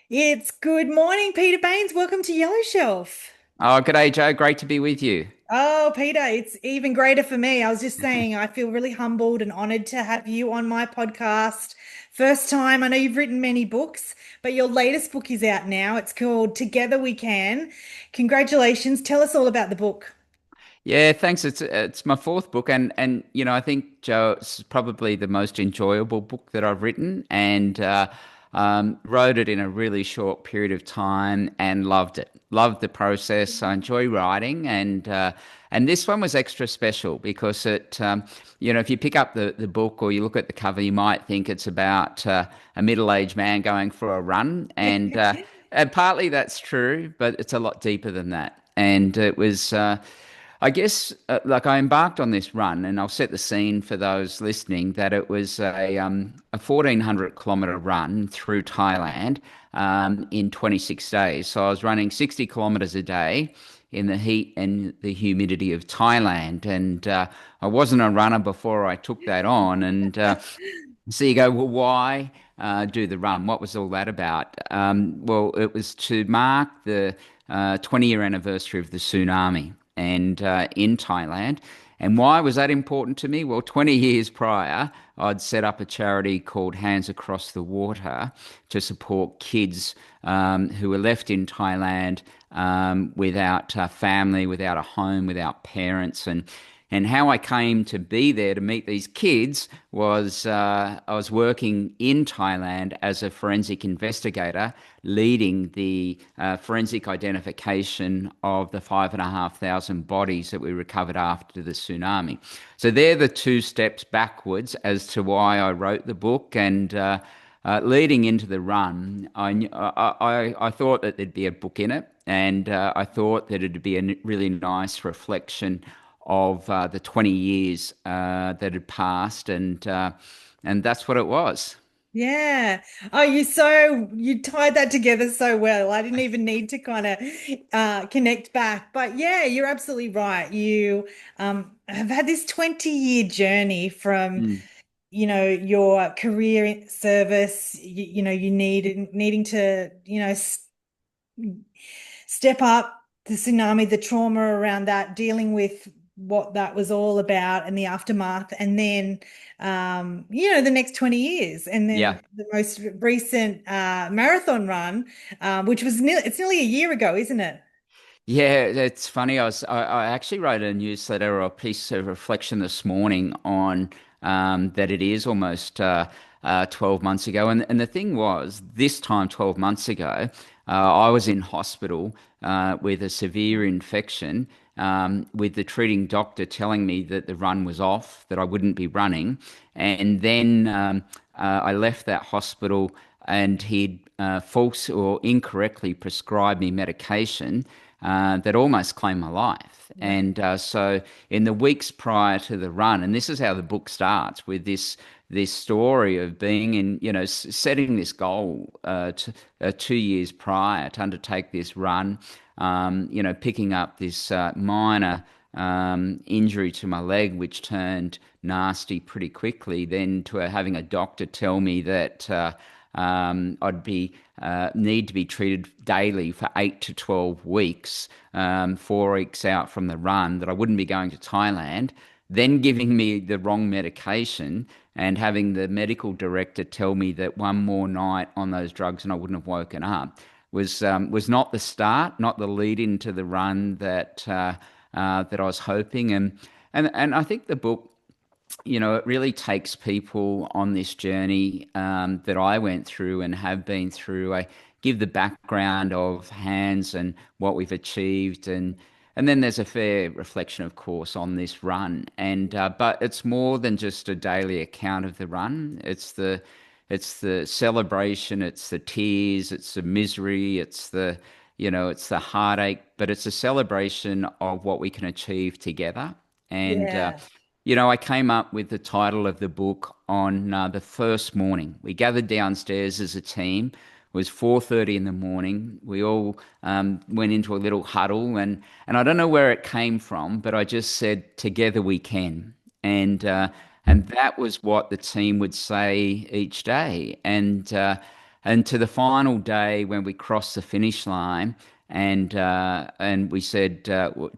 It's good morning, Peter Baines. Welcome to Yellow Shelf. Oh, g'day, Joe. Great to be with you. Oh, Peter, it's even greater for me. I was just saying, I feel really humbled and honored to have you on my podcast. First time. I know you've written many books, but your latest book is out now. It's called Together We Can. Congratulations. Tell us all about the book. Yeah, thanks. It's my fourth book, and I think Joe, it's probably the most enjoyable book that I've written, and wrote it in a really short period of time, and loved it. Loved the process. I enjoy writing, and this one was extra special because if you pick up the book or you look at the cover, you might think it's about a middle-aged man going for a run, and partly that's true, but it's a lot deeper than that. And it was. I guess, like I embarked on this run, and I'll set the scene for those listening that it was a 1,400 kilometre run through Thailand in 26 days. So I was running 60 kilometres a day in the heat and the humidity of Thailand. And I wasn't a runner before I took that on. And so you go, well, why do the run? What was all that about? Well, it was to mark the 20-year anniversary of the tsunami and in Thailand. And why was that important to me? Well, 20 years prior, I'd set up a charity called Hands Across the Water to support kids who were left in Thailand without family, without a home, without parents. And how I came to be there to meet these kids was I was working in Thailand as a forensic investigator, leading the forensic identification of the 5,500 bodies that we recovered after the tsunami. So they're the two steps backwards as to why I wrote the book. And leading into the run, I thought that there'd be a book in it, and I thought that it'd be a really nice reflection of the 20 years that had passed, and that's what it was. Yeah. Oh, you tied that together so well. I didn't even need to kind of connect back. But yeah, you're absolutely right. You have had this 20-year journey from, Mm. your career in service, you needing to, step up the tsunami, the trauma around that, dealing with what that was all about and the aftermath, and then the next 20 years, and Yeah. then the most recent marathon run, which was it's nearly a year ago, isn't it? Yeah, it's funny. I actually wrote a newsletter or a piece of reflection this morning on that it is almost 12 months ago. And the thing was, this time 12 months ago, I was in hospital with a severe infection, with the treating doctor telling me that the run was off, that I wouldn't be running. And then I left that hospital, and he'd false or incorrectly prescribed me medication that almost claimed my life. And so, in the weeks prior to the run, and this is how the book starts with this story of being in, setting this goal 2 years prior to undertake this run, picking up this minor injury to my leg, which turned nasty pretty quickly, then to having a doctor tell me that I'd be need to be treated daily for 8 to 12 weeks, 4 weeks out from the run, that I wouldn't be going to Thailand, then giving me the wrong medication and having the medical director tell me that one more night on those drugs and I wouldn't have woken up was not the start, not the lead into the run that I was hoping. And I think the book, it really takes people on this journey that I went through and have been through. I give the background of Hands and what we've achieved, and then there's a fair reflection, of course, on this run. And but it's more than just a daily account of the run. It's the celebration, it's the tears, it's the misery, it's the heartache, but it's a celebration of what we can achieve together. And Yeah. I came up with the title of the book on the first morning. We gathered downstairs as a team. It was 4:30 in the morning. We all went into a little huddle, and I don't know where it came from, but I just said, "Together we can." And that was what the team would say each day. And and to the final day when we crossed the finish line, and we said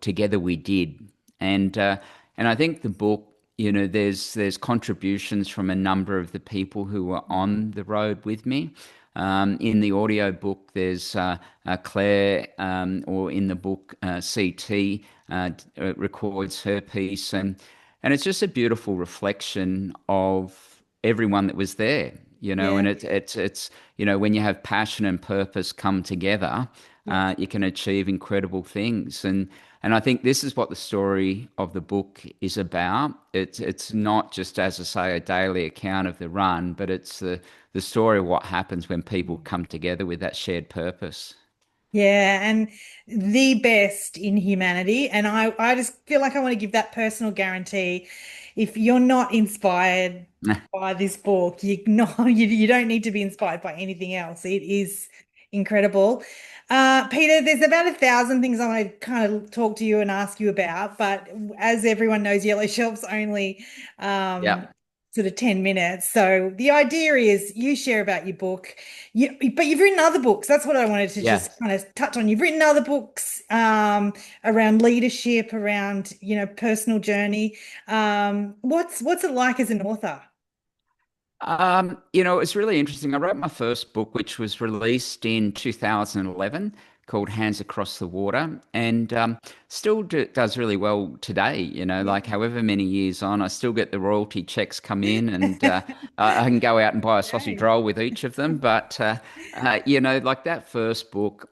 together we did, and I think the book, there's contributions from a number of the people who were on the road with me. In the audio book, there's Claire, or in the book, CT records her piece, and it's just a beautiful reflection of everyone that was there, Yeah. and it's when you have passion and purpose come together, Yeah. you can achieve incredible things. And I think this is what the story of the book is about. It's not just, as I say, a daily account of the run, but it's the story of what happens when people come together with that shared purpose. Yeah, and the best in humanity. And I just feel like I want to give that personal guarantee. If you're not inspired by this book, you don't need to be inspired by anything else. It is incredible. Peter, there's about 1,000 things I want to kind of talk to you and ask you about, but as everyone knows, Yellow Shelf's only Yeah. sort of 10 minutes. So the idea is you share about your book. But you've written other books. That's what I wanted to Yeah. just kind of touch on. You've written other books around leadership, around, personal journey. What's it like as an author? It's really interesting. I wrote my first book, which was released in 2011, called Hands Across the Water, and still does really well today. Like Yeah. however many years on, I still get the royalty checks come in, and I can go out and buy a sausage Great. roll with each of them. But like that first book.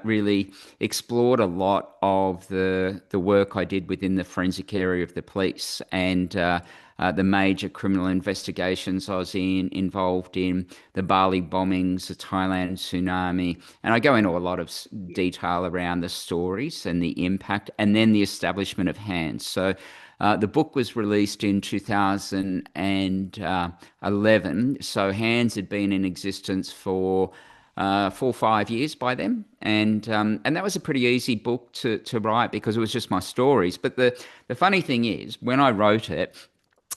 Really explored a lot of the work I did within the forensic area of the police, and the major criminal investigations I was involved in, the Bali bombings, the Thailand tsunami, and I go into a lot of detail around the stories and the impact, and then the establishment of Hands. So the book was released in 2011. So Hands had been in existence for 4 or 5 years by then, and that was a pretty easy book to write because it was just my stories. But the funny thing is, when I wrote it,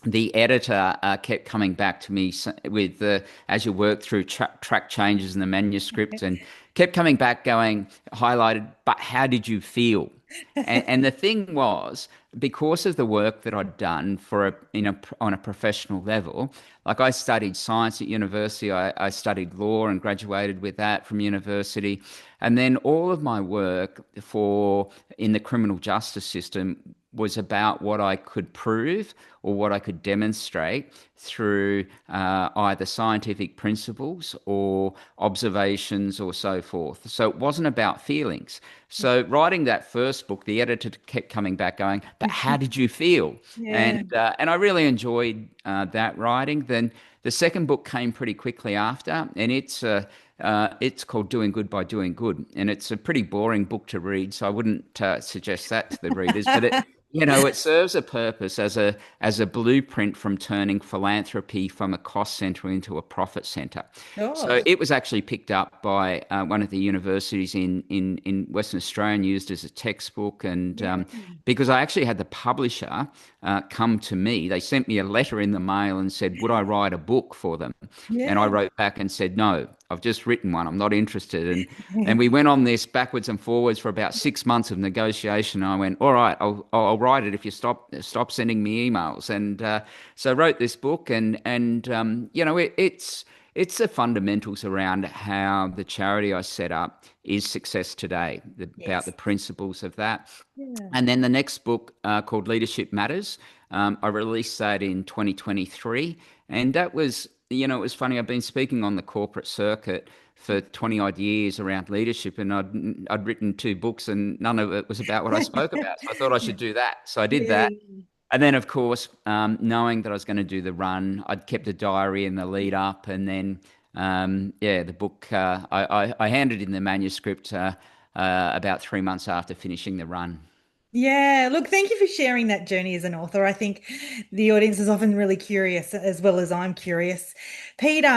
the editor kept coming back to me with as you work through track changes in the manuscript, and kept coming back going, highlighted, but how did you feel? And the thing was, because of the work that I'd done on a professional level, like I studied science at university, I studied law and graduated with that from university, and then all of my work for in the criminal justice system was about what I could prove or what I could demonstrate through either scientific principles or observations or so forth. So it wasn't about feelings. So writing that first book, the editor kept coming back going, "But how did you feel?" Yeah. And I really enjoyed that writing. Then the second book came pretty quickly after, and it's called Doing Good by Doing Good, and it's a pretty boring book to read, so I wouldn't suggest that to the readers. But it serves a purpose as a blueprint from turning philanthropy from a cost center into a profit center. So Sure. it was actually picked up by one of the universities in Western Australia and used as a textbook. And Yeah. because I actually had the publisher come to me, they sent me a letter in the mail and said, would I write a book for them? And I Yeah. wrote back and said, no, I've just written one. I'm not interested. And we went on this backwards and forwards for about 6 months of negotiation. I went, all right, I'll write it if you stop sending me emails. And so I wrote this book, it's the fundamentals around how the charity I set up is success today, about Yes. the principles of that. Yeah. And then the next book, called Leadership Matters, I released that in 2023. And that was, it was funny. I've been speaking on the corporate circuit for 20 odd years around leadership, and I'd written two books, and none of it was about what I spoke about. So I thought I should do that. So I did Yeah. that. And then, of course, knowing that I was going to do the run, I'd kept a diary in the lead up, and then, the book, I handed in the manuscript about 3 months after finishing the run. Yeah, look, thank you for sharing that journey as an author. I think the audience is often really curious as well as I'm curious. Peter,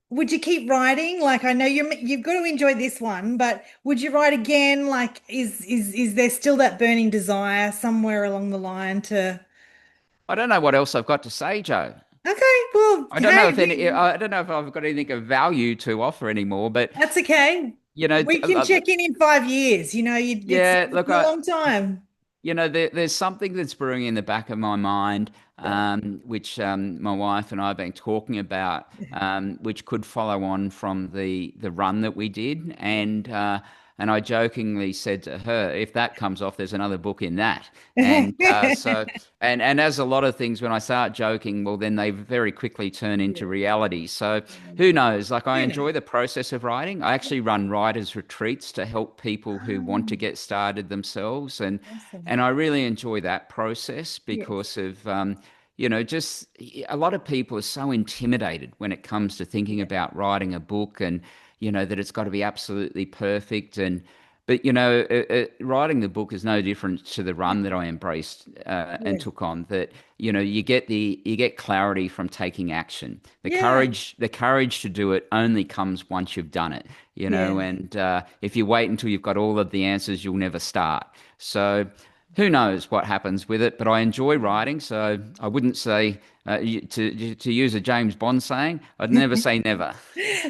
would you keep writing? Like I know you've got to enjoy this one, but would you write again? Like is there still that burning desire somewhere along the line to I don't know what else I've got to say, Joe. Okay, well, hey, I don't know if I've got anything of value to offer anymore, but that's okay. you know, We can check in 5 years. yeah, It's look, been a long time. there's something that's brewing in the back of my mind, Yeah. which my wife and I have been talking about, which could follow on from the run that we did, and I jokingly said to her, if that comes off, there's another book in that, and and as a lot of things, when I start joking, well, then they very quickly turn Yeah. into reality. So who knows? Like I Who knows? enjoy the process of writing. I actually run writers' retreats to help people who want to Ah, get started themselves, and awesome. I really enjoy that process Yes. because of, just a lot of people are so intimidated when it comes to thinking Yeah. about writing a book and, that it's got to be absolutely perfect. But, writing the book is no different to the run that I embraced and Yeah. took on. That, you get clarity from taking action. Yeah. The courage to do it only comes once you've done it, Yeah. and if you wait until you've got all of the answers, you'll never start. So who knows what happens with it? But I enjoy writing, so I wouldn't say to use a James Bond saying, I'd never say never.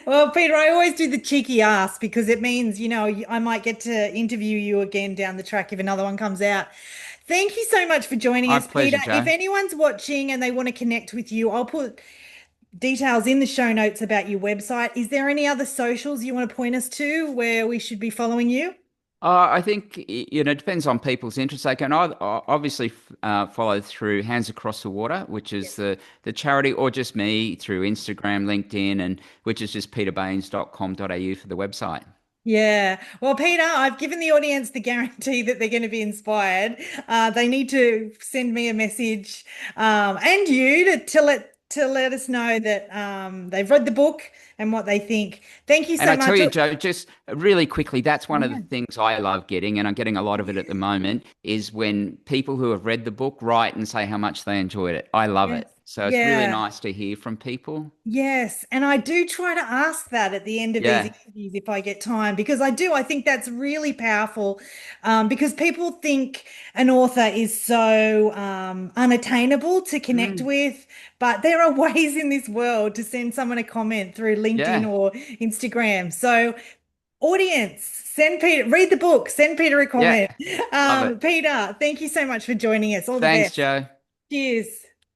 Well, Peter, I always do the cheeky ask because it means, I might get to interview you again down the track if another one comes out. Thank you so much for joining My us, Peter. pleasure, If Joe. anyone's watching and they want to connect with you, I'll put details in the show notes about your website. Is there any other socials you want to point us to where we should be following you? I think it depends on people's interests. They can obviously follow through Hands Across the Water, which is Yes. the charity, or just me through Instagram, LinkedIn, and which is just peterbaines.com.au for the website. Yeah. Well, Peter, I've given the audience the guarantee that they're going to be inspired. They need to send me a message, and you to let us know that they've read the book and what they think. Thank you And so I tell much. you, Joe, just really quickly, that's one of the Yeah. things I love getting, and I'm getting a lot of it at the moment, is when people who have read the book write and say how much they enjoyed it. I love Yes. it. So it's really Yeah. nice to hear from people. Yes, and I do try to ask that at the end of these Yeah. interviews if I get time, because I think that's really powerful. Because people think an author is so unattainable to connect Mm, with, but there are ways in this world to send someone a comment through LinkedIn yeah. or Instagram. So, audience, send Peter, read the book, send Peter a Yeah. comment. Love it. Peter, thank you so much for joining us. All the Thanks, best. Joe. Cheers.